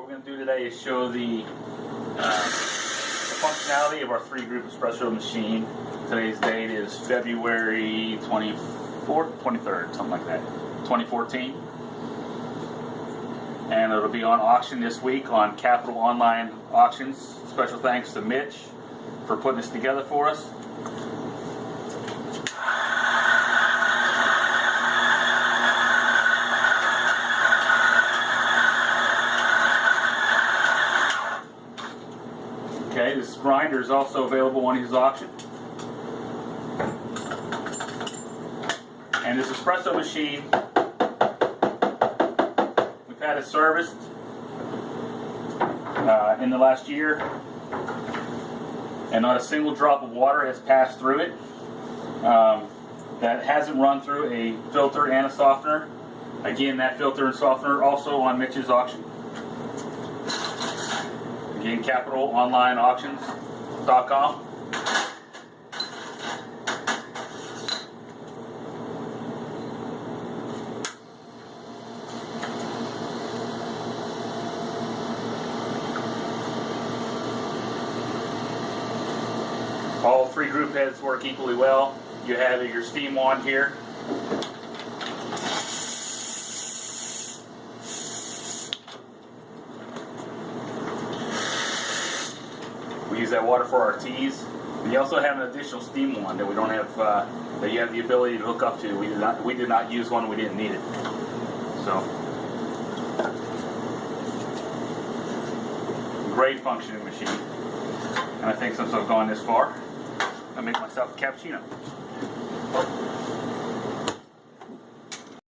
we're going to do today is show the functionality of our 3-group espresso machine. Today's date is February 24th, 23rd, something like that, 2014. And it'll be on auction this week on Capital Online Auctions. Special thanks to Mitch for putting this together for us. Okay, this grinder is also available on his auction. And this espresso machine, we've had it serviced in the last year, and not a single drop of water has passed through it. That hasn't run through a filter and a softener. Again, that filter and softener also on Mitch's auction. Again, CapitalOnlineAuctions.com. All 3 group heads work equally well. You have your steam wand here. We use that water for our teas. And you also have an additional steam wand that we don't have, that you have the ability to hook up to. We did not use one. We didn't need it. So, great functioning machine. And I think since I've gone this far, I'll make myself a cappuccino.